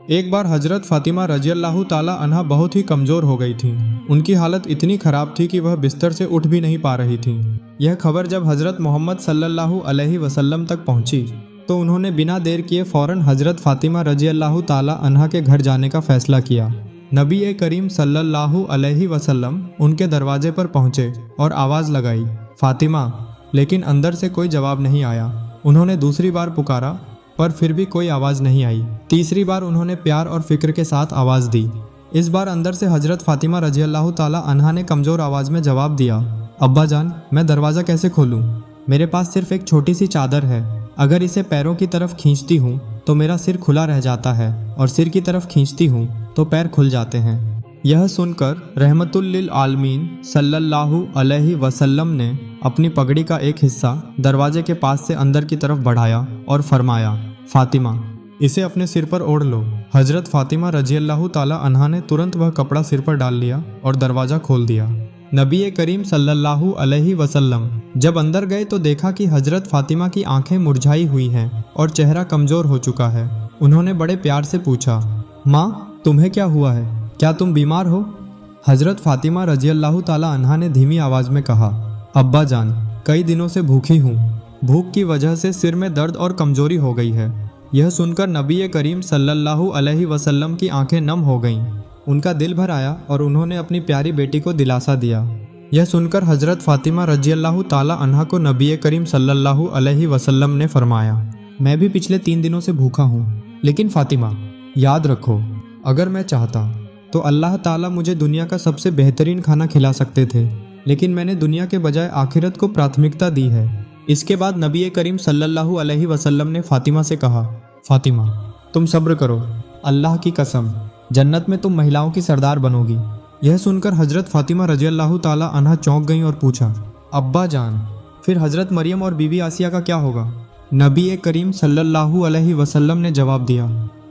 एक बार हजरत फातिमा रजी अल्लाह ताला अन्हा बहुत ही कमज़ोर हो गई थीं। उनकी हालत इतनी ख़राब थी कि वह बिस्तर से उठ भी नहीं पा रही थीं। यह खबर जब हजरत मोहम्मद सल्लल्लाहु अलैहि वसल्लम तक पहुंची तो उन्होंने बिना देर किए फ़ौरन हजरत फातिमा रजी अल्लाह ताला अन्हा के घर जाने का फ़ैसला किया। नबी करीम सल्लल्लाहु अलैहि वसल्लम उनके दरवाजे पर पहुँचे और आवाज़ लगाई, फ़ातिमा। लेकिन अंदर से कोई जवाब नहीं आया। उन्होंने दूसरी बार पुकारा पर फिर भी कोई आवाज़ नहीं आई। तीसरी बार उन्होंने प्यार और फिक्र के साथ आवाज़ दी। इस बार अंदर से हजरत फातिमा रजी अल्लाह ताला अन्हा ने कमज़ोर आवाज़ में जवाब दिया, अब्बा जान, मैं दरवाज़ा कैसे खोलूँ? मेरे पास सिर्फ एक छोटी सी चादर है। अगर इसे पैरों की तरफ खींचती हूँ तो मेरा सिर खुला रह जाता है और सिर की तरफ खींचती हूँ तो पैर खुल जाते हैं। यह सुनकर रहमतुल लिल आलमीन सल्लल्लाहु अलैहि वसल्लम ने अपनी पगड़ी का एक हिस्सा दरवाजे के पास से अंदर की तरफ बढ़ाया और फरमाया, फातिमा, इसे अपने सिर पर ओढ़ लो। हजरत फातिमा रजी अल्लाह ताला अन्हा ने तुरंत वह कपड़ा सिर पर डाल लिया और दरवाज़ा खोल दिया। नबी करीम सल्लल्लाहु अलैहि वसल्लम जब अंदर गए तो देखा कि हजरत फातिमा की आंखें मुरझाई हुई हैं और चेहरा कमज़ोर हो चुका है। उन्होंने बड़े प्यार से पूछा, माँ, तुम्हें क्या हुआ है? क्या तुम बीमार हो? हजरत फातिमा रजी अल्लाह ताला अन्हा ने धीमी आवाज़ में कहा, अब्बा जान, कई दिनों से भूखी हूँ। भूख की वजह से सिर में दर्द और कमज़ोरी हो गई है। यह सुनकर नबी करीम सल्लल्लाहु अलैहि वसल्लम की आंखें नम हो गईं। उनका दिल भर आया और उन्होंने अपनी प्यारी बेटी को दिलासा दिया। यह सुनकर हजरत फातिमा रजी अल्लाह ताला अन्हा को नबी करीम सल्लल्लाहु अलैहि वसल्लम ने फरमाया, मैं भी पिछले 3 दिनों से भूखा हूँ, लेकिन फातिमा, याद रखो, अगर मैं चाहता तो अल्लाह ताला मुझे दुनिया का सबसे बेहतरीन खाना खिला सकते थे, लेकिन मैंने दुनिया के बजाय आखिरत को प्राथमिकता दी है। इसके बाद नबी करीम सल्लल्लाहु अलैहि वसल्लम ने फातिमा से कहा, फातिमा, तुम सब्र करो, अल्लाह की कसम, जन्नत में तुम महिलाओं की सरदार बनोगी। यह सुनकर हजरत फातिमा रजी अल्लाह ताला अन्हा चौंक गईं और पूछा, अब्बा जान, फिर हजरत मरियम और बीबी आसिया का क्या होगा? नबी करीम सल्लल्लाहु अलैहि वसल्लम ने जवाब दिया,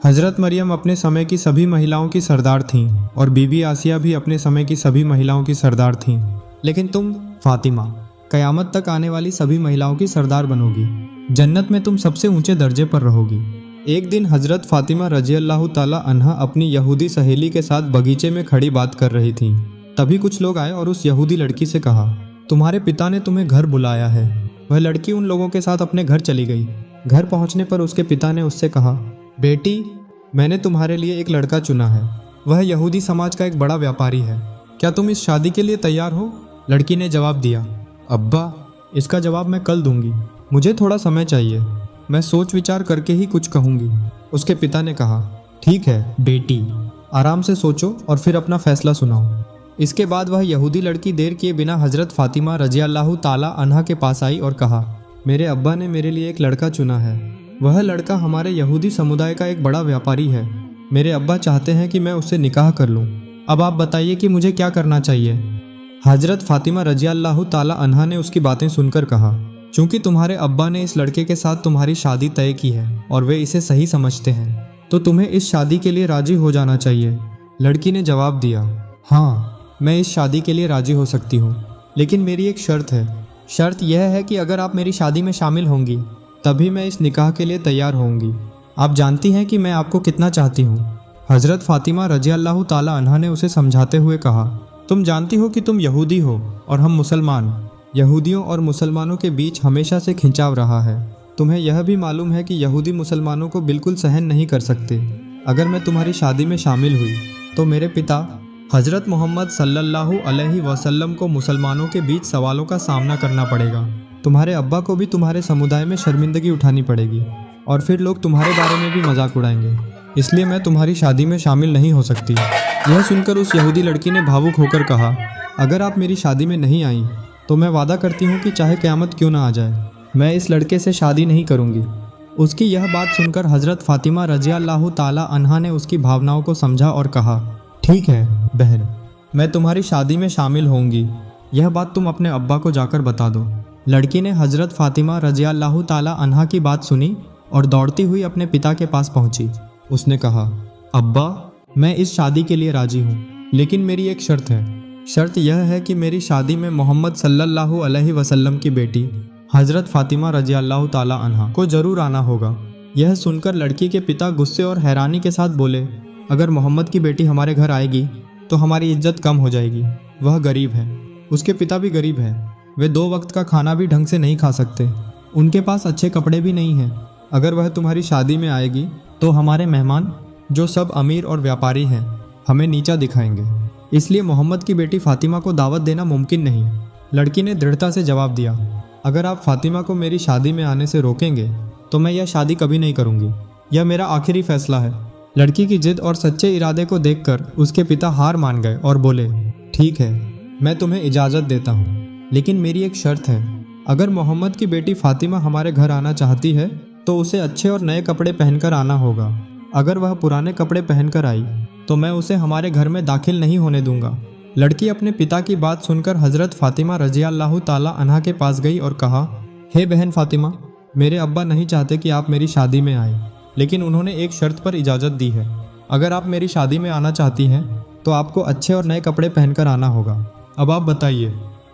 हजरत मरियम अपने समय की सभी महिलाओं की सरदार थीं और बीबी आसिया भी अपने समय की सभी महिलाओं की सरदार थीं, लेकिन तुम फातिमा क़यामत तक आने वाली सभी महिलाओं की सरदार बनोगी। जन्नत में तुम सबसे ऊंचे दर्जे पर रहोगी। एक दिन हजरत फातिमा रजी अल्लाह ताला अन्हा अपनी यहूदी सहेली के साथ बगीचे में खड़ी बात कर रही थीं। तभी कुछ लोग आए और उस यहूदी लड़की से कहा, तुम्हारे पिता ने तुम्हें घर बुलाया है। वह लड़की उन लोगों के साथ अपने घर चली गई। घर पहुंचने पर उसके पिता ने उससे कहा, बेटी, मैंने तुम्हारे लिए एक लड़का चुना है। वह यहूदी समाज का एक बड़ा व्यापारी है। क्या तुम इस शादी के लिए तैयार हो? लड़की ने जवाब दिया, अब्बा, इसका जवाब मैं कल दूंगी। मुझे थोड़ा समय चाहिए। मैं सोच विचार करके ही कुछ कहूँगी। उसके पिता ने कहा, ठीक है बेटी, आराम से सोचो और फिर अपना फैसला सुनाओ। इसके बाद वह यहूदी लड़की देर किए बिना हजरत फातिमा रजी अल्लाह ताला अन्हा के पास आई और कहा, मेरे अब्बा ने मेरे लिए एक लड़का चुना है। वह लड़का हमारे यहूदी समुदाय का एक बड़ा व्यापारी है। मेरे अब्बा चाहते हैं कि मैं उससे निकाह कर लूँ। अब आप बताइए कि मुझे क्या करना चाहिए? हजरत फातिमा रजी अल्लाह ताला अन्हा ने उसकी बातें सुनकर कहा, चूँकि तुम्हारे अब्बा ने इस लड़के के साथ तुम्हारी शादी तय की है और वे इसे सही समझते हैं, तो तुम्हें इस शादी के लिए राजी हो जाना चाहिए। लड़की ने जवाब दिया, हाँ, मैं इस शादी के लिए राजी हो सकती हूँ, लेकिन मेरी एक शर्त है। शर्त यह है कि अगर आप मेरी शादी में शामिल होंगी तभी मैं इस निकाह के लिए तैयार होंगी। आप जानती हैं कि मैं आपको कितना चाहती हूँ। हजरत फातिमा रजी अल्लाह ताला अन्हा ने उसे समझाते हुए कहा, तुम जानती हो कि तुम यहूदी हो और हम मुसलमान। यहूदियों और मुसलमानों के बीच हमेशा से खिंचाव रहा है। तुम्हें यह भी मालूम है कि यहूदी मुसलमानों को बिल्कुल सहन नहीं कर सकते। अगर मैं तुम्हारी शादी में शामिल हुई तो मेरे पिता हजरत मोहम्मद सल्लल्लाहु अलैहि वसल्लम को मुसलमानों के बीच सवालों का सामना करना पड़ेगा। तुम्हारे अब्बा को भी तुम्हारे समुदाय में शर्मिंदगी उठानी पड़ेगी और फिर लोग तुम्हारे बारे में भी मजाक उड़ाएंगे। इसलिए मैं तुम्हारी शादी में शामिल नहीं हो सकती। यह सुनकर उस यहूदी लड़की ने भावुक होकर कहा, अगर आप मेरी शादी में नहीं आई तो मैं वादा करती हूँ कि चाहे क़यामत क्यों ना आ जाए, मैं इस लड़के से शादी नहीं करूँगी। उसकी यह बात सुनकर हजरत फातिमा रजी अल्लाह ताला अन्हा ने उसकी भावनाओं को समझा और कहा, ठीक है बहन, मैं तुम्हारी शादी में शामिल होंगी। यह बात तुम अपने अब्बा को जाकर बता दो। लड़की ने हजरत फातिमा रजी अल्लाह ताला अन्हा की बात सुनी और दौड़ती हुई अपने पिता के पास पहुंची। उसने कहा, अब्बा, मैं इस शादी के लिए राजी हूँ, लेकिन मेरी एक शर्त है। शर्त यह है कि मेरी शादी में मोहम्मद सल्लल्लाहु अलैहि वसल्लम की बेटी हजरत फातिमा रजी अल्लाह ताला अन्हा को ज़रूर आना होगा। यह सुनकर लड़की के पिता गुस्से और हैरानी के साथ बोले, अगर मोहम्मद की बेटी हमारे घर आएगी तो हमारी इज्जत कम हो जाएगी। वह गरीब है, उसके पिता भी गरीब है, वे 2 वक्त का खाना भी ढंग से नहीं खा सकते, उनके पास अच्छे कपड़े भी नहीं हैं। अगर वह तुम्हारी शादी में आएगी तो हमारे मेहमान, जो सब अमीर और व्यापारी हैं, हमें नीचा दिखाएंगे, इसलिए मोहम्मद की बेटी फातिमा को दावत देना मुमकिन नहीं। लड़की ने दृढ़ता से जवाब दिया, अगर आप फातिमा को मेरी शादी में आने से रोकेंगे तो मैं यह शादी कभी नहीं करूँगी, यह मेरा आखिरी फैसला है। लड़की की जिद और सच्चे इरादे को देखकर उसके पिता हार मान गए और बोले, ठीक है, मैं तुम्हें इजाज़त देता हूँ, लेकिन मेरी एक शर्त है। अगर मोहम्मद की बेटी फातिमा हमारे घर आना चाहती है तो उसे अच्छे और नए कपड़े पहनकर आना होगा। अगर वह पुराने कपड़े पहनकर आई तो मैं उसे हमारे घर में दाखिल नहीं होने दूंगा। लड़की अपने पिता की बात सुनकर हज़रत फातिमा रज़ियल्लाहु ताला अन्हा के पास गई और कहा, हे बहन फातिमा, मेरे अब्बा नहीं चाहते कि आप मेरी शादी में आएँ, लेकिन उन्होंने एक शर्त पर इजाज़त दी है। अगर आप मेरी शादी में आना चाहती हैं तो आपको अच्छे और नए कपड़े पहनकर आना होगा। अब आप बताइए,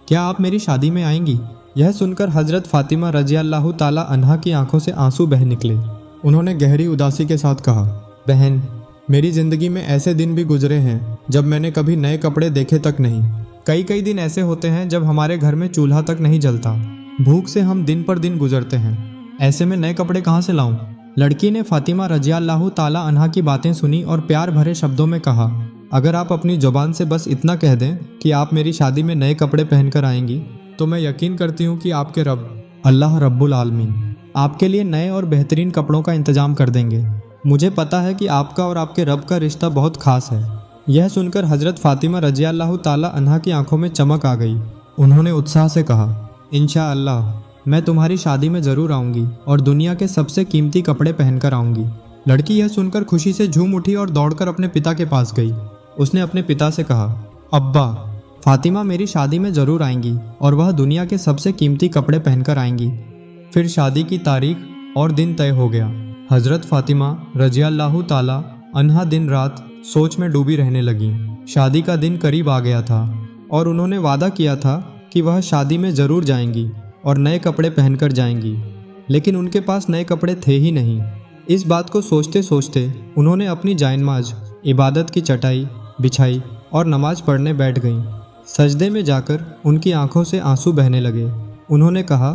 क्या आप मेरी शादी में आएंगी? यह सुनकर हज़रत फातिमा रज़ियल्लाहु ताला अन्हा की आंखों से आंसू बह निकले। उन्होंने गहरी उदासी के साथ कहा, बहन, मेरी ज़िंदगी में ऐसे दिन भी गुजरे हैं जब मैंने कभी नए कपड़े देखे तक नहीं। कई दिन ऐसे होते हैं जब हमारे घर में चूल्हा तक नहीं जलता, भूख से हम दिन पर दिन गुजरते हैं, ऐसे में नए कपड़े कहाँ से लाऊं? लड़की ने फातिमा रज़ियल्लाहु ताला अन्हा की बातें सुनी और प्यार भरे शब्दों में कहा, अगर आप अपनी ज़ुबान से बस इतना कह दें कि आप मेरी शादी में नए कपड़े पहनकर आएंगी तो मैं यकीन करती हूँ कि आपके रब अल्लाह रब्बुल आलमीन आपके लिए नए और बेहतरीन कपड़ों का इंतजाम कर देंगे। मुझे पता है कि आपका और आपके रब का रिश्ता बहुत खास है। यह सुनकर हज़रत फातिमा रज़ियल्लाहु ताला अन्हा की आंखों में चमक आ गई। उन्होंने उत्साह से कहा, इंशाअल्लाह मैं तुम्हारी शादी में ज़रूर आऊँगी और दुनिया के सबसे कीमती कपड़े पहनकर आऊँगी। लड़की यह सुनकर खुशी से झूम उठी और दौड़कर अपने पिता के पास गई। उसने अपने पिता से कहा, अब्बा, फातिमा मेरी शादी में ज़रूर आएंगी और वह दुनिया के सबसे कीमती कपड़े पहनकर आएंगी। फिर शादी की तारीख और दिन तय हो गया। हज़रत फातिमा रज़ियल्लाहु ताला अन्हा दिन रात सोच में डूबी रहने लगी। शादी का दिन करीब आ गया था और उन्होंने वादा किया था कि वह शादी में ज़रूर जाएंगी और नए कपड़े पहनकर जाएंगी, लेकिन उनके पास नए कपड़े थे ही नहीं। इस बात को सोचते सोचते उन्होंने अपनी जायनमाज, इबादत की चटाई बिछाई और नमाज पढ़ने बैठ गईं। सजदे में जाकर उनकी आंखों से आंसू बहने लगे। उन्होंने कहा,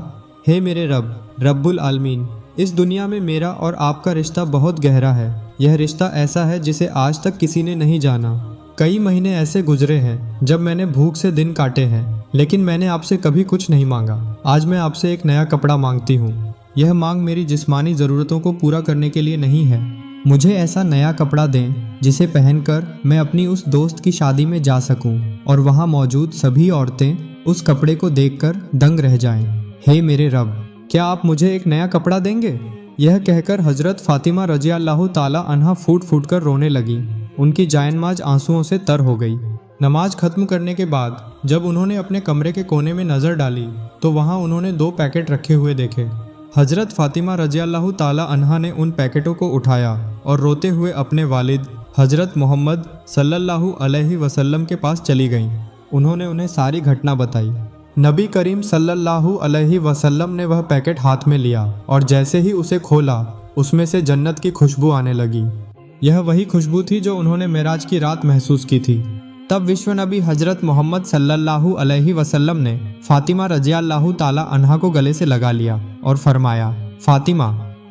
हे मेरे रब रब्बुल आलमीन, इस दुनिया में मेरा और आपका रिश्ता बहुत गहरा है। यह रिश्ता ऐसा है जिसे आज तक किसी ने नहीं जाना। कई महीने ऐसे गुजरे हैं जब मैंने भूख से दिन काटे हैं, लेकिन मैंने आपसे कभी कुछ नहीं मांगा। आज मैं आपसे एक नया कपड़ा मांगती हूँ। यह मांग मेरी जिस्मानी ज़रूरतों को पूरा करने के लिए नहीं है। मुझे ऐसा नया कपड़ा दें जिसे पहनकर मैं अपनी उस दोस्त की शादी में जा सकूं और वहां मौजूद सभी औरतें उस कपड़े को देखकर दंग रह जाएं। हे मेरे रब, क्या आप मुझे एक नया कपड़ा देंगे? यह कहकर हज़रत फातिमा रज़ियल्लाहु ताला अन्हा फूट फूट कर रोने लगी। उनकी जायनमाज आंसुओं से तर हो गई। नमाज खत्म करने के बाद जब उन्होंने अपने कमरे के कोने में नज़र डाली तो वहाँ उन्होंने 2 पैकेट रखे हुए देखे। हज़रत फातिमा रज़ियल्लाहु ताला अन्हा ने उन पैकेटों को उठाया और रोते हुए अपने वालिद हज़रत मोहम्मद सल्लल्लाहु अलैहि वसल्लम के पास चली गईं। उन्होंने उन्हें सारी घटना बताई। नबी करीम सल्लल्लाहु अलैहि वसल्लम ने वह पैकेट हाथ में लिया और जैसे ही उसे खोला उसमें से जन्नत की खुशबू आने लगी। यह वही खुशबू थी जो उन्होंने मेराज की रात महसूस की थी। तब विश्व नबी हज़रत मोहम्मद सल्लल्लाहु अलैहि वसल्लम ने फातिमा रज़ियल्लाहु ताला अन्हा को गले से लगा लिया और फरमाया, फातिमा,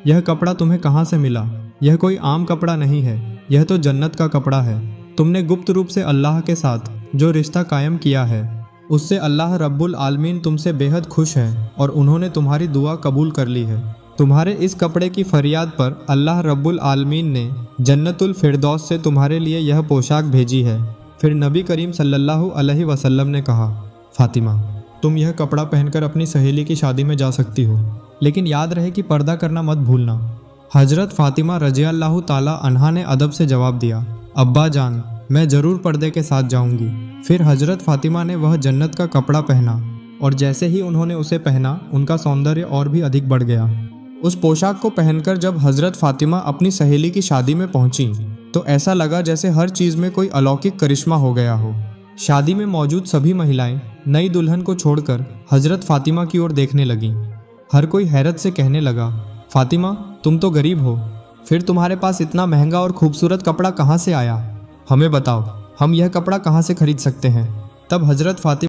यह कपड़ा तुम्हें कहाँ से मिला? यह कोई आम कपड़ा नहीं है, यह तो जन्नत का कपड़ा है। तुमने गुप्त रूप से अल्लाह के साथ जो रिश्ता कायम किया है उससे अल्लाह रब्बुल आलमीन तुमसे बेहद खुश है और उन्होंने तुम्हारी दुआ कबूल कर ली है। तुम्हारे इस कपड़े की फरियाद पर अल्लाह रब्बुल आलमीन ने जन्नतुल फिरदौस से तुम्हारे लिए यह पोशाक भेजी है। फिर नबी करीम सल्लल्लाहु अलैहि वसल्लम ने कहा, फातिमा, तुम यह कपड़ा पहनकर अपनी सहेली की शादी में जा सकती हो, लेकिन याद रहे कि पर्दा करना मत भूलना। हज़रत फातिमा रज़ियल्लाहु ताला अन्हा ने अदब से जवाब दिया, अब्बा जान, मैं ज़रूर पर्दे के साथ जाऊंगी। फिर हज़रत फातिमा ने वह जन्नत का कपड़ा पहना और जैसे ही उन्होंने उसे पहना उनका सौंदर्य और भी अधिक बढ़ गया। उस पोशाक को पहनकर जब हज़रत फातिमा अपनी सहेली की शादी में पहुंची तो ऐसा लगा जैसे हर चीज़ में कोई अलौकिक करिश्मा हो गया हो। शादी में मौजूद सभी महिलाएं नई दुल्हन को छोड़कर हज़रत फातिमा की ओर देखने लगीं। हर कोई हैरत से कहने लगा, फातिमा, तुम तो गरीब हो, फिर तुम्हारे पास इतना महंगा और खूबसूरत कपड़ा कहाँ से आया? हमें बताओ, हम यह कपड़ा कहाँ से खरीद सकते हैं? तब हजरत फातिमा